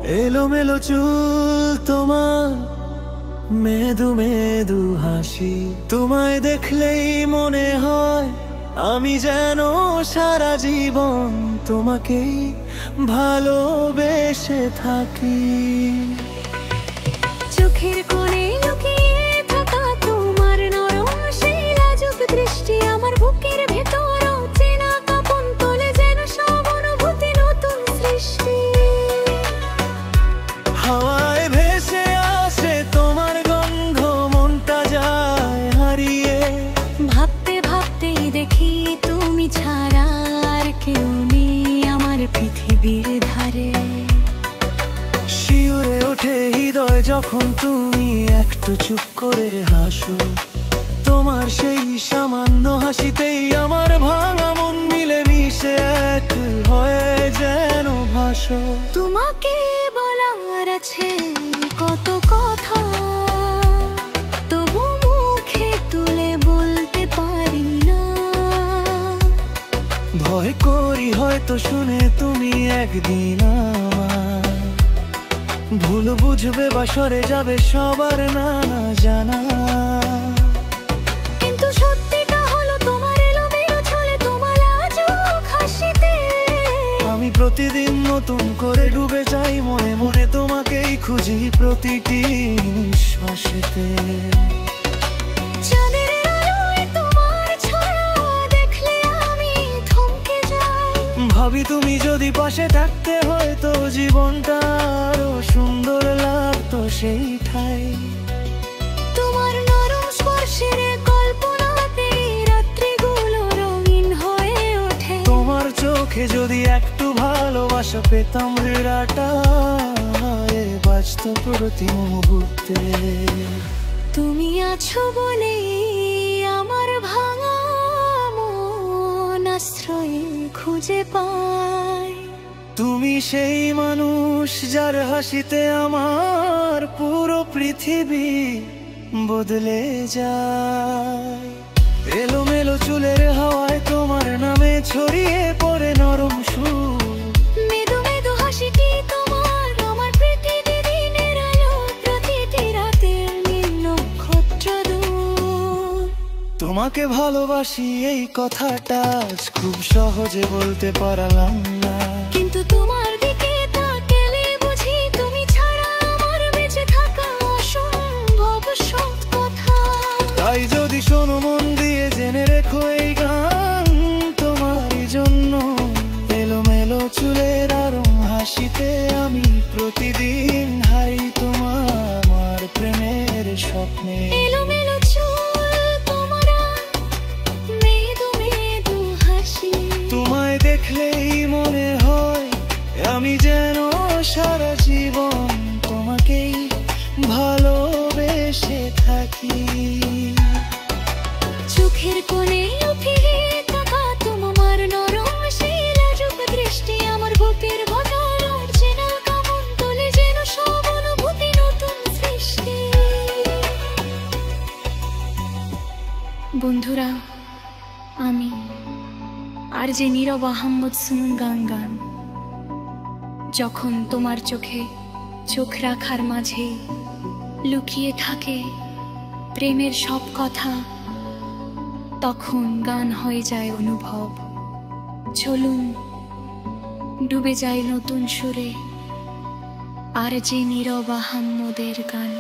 এলোমেলো চুল তোমার, মেদু মেদু হাসি, তোমায় দেখলেই মনে হয় আমি যেন সারা জীবন তোমাকেই ভালোবেসে থাকি। চোখের কোণে লুকিয়ে থাকা তোমার নরম সেই লাজুক দৃষ্টি আমার বুকের ভেতর চেনা কাঁপন তোলে, যেন সব অনুভূতি নতুন সৃষ্টি। হাওয়ায় ভেসে আসে তোমার গন্ধ, মনটা যায় হারিয়ে। ভাবতে ভাবতেই দেখি তুমি ছাড়া আর কেউ নেই আমার পৃথিবীর ধারে। শিউরে ওঠে হৃদয় যখন তুমি একটু চুপ করে হাসো, তোমার সেই সামান্য হাসিতেই আমার ভাঙা মন মিলে মিশে এক হয়ে যেন ভাসো। তোমাকে বলার আছে কত কথা, তবু মুখে তুলে বলতে পারি না। ভয় করি হয়তো শুনে তুমি একদিন আমার ভুল বুঝবে বা সরে যাবে সবার না জানা। কিন্তু সত্যিটা হলো তোমার এলোমেলো ছলে, তোমার লাজুক হাসিতে আমি প্রতিদিন নতুন করে ডুবে যাই মনে মনে, তোমাকেই খুঁজি প্রতিটি নিঃশ্বাসেতে। চাঁদের আলোয় তোমার ছড়া দেখলে আমি থমকে যাই। ভাবি তুমি যদি পাশে থাকতে হয়তো জীবনটা আরো সুন্দর লাগতো সেই ঠাই। তোমার নরম স্পর্শের কল্পনাতে রাত্রিগুলো রঙিন হয়ে ওঠে। তোমার চোখে যদি একটু ভালোবাসা পেতাম, হৃদয়টা বাঁচত প্রতি মুহূর্তে। তুমি আছো বলে আমার ভাঙা মন আশ্রয় খুঁজে পায়। তুমি সেই মানুষ যার হাসিতে আমার পুরো পৃথিবী বদলে যায়। এলোমেলো চুলের হাওয়ায় তোমার নামে ছড়িয়ে পড়ে নরম সুর, মেদু মেদু হাসিটি তোমার আমার প্রতিটি দিনের আলো, প্রতিটি রাতের নীল নক্ষত্র দূর। তোমাকে ভালোবাসি এই কথাটা আজ খুব সহজে বলতে পারলাম না, কিন্তু তোমার দিকে তাকালে বুঝি তুমি ছাড়া আমার বেঁচে থাকা অসম্ভব সৎ কথা। তাই যদি শোনো মন দিয়ে জেনে রেখো এই গান তোমারই জন্য। এলোমেলো চুলের আরং হাসিতে আমি প্রতিদিন হাই তোমার প্রেমের স্বপ্নে। এলোমেলো চুল তোমার মেদু মেদু হাসি, তোমায় দেখলেই মনে হয় আমি যেন সারা জীবন তোমাকেই ভালোবেসে থাকি। চোখের কোণে লুকিয়ে থাকা তোমার নরম সেই লাজুক দৃষ্টি আমার বুকের ভেতর চেনা কাঁপন তোলে, যেন সব অনুভূতি নতুন সৃষ্টি। বন্ধুরা, আমি আর যে নীরব আহম্মদ সুমন গান যখন তোমার চোখে চোখ রাখার মাঝে লুকিয়ে থাকে প্রেমের সব কথা, তখন গান হয়ে যায় অনুভব। চলুন ডুবে যায় নতুন সুরে আর যে নীরব আহম্মদের গান।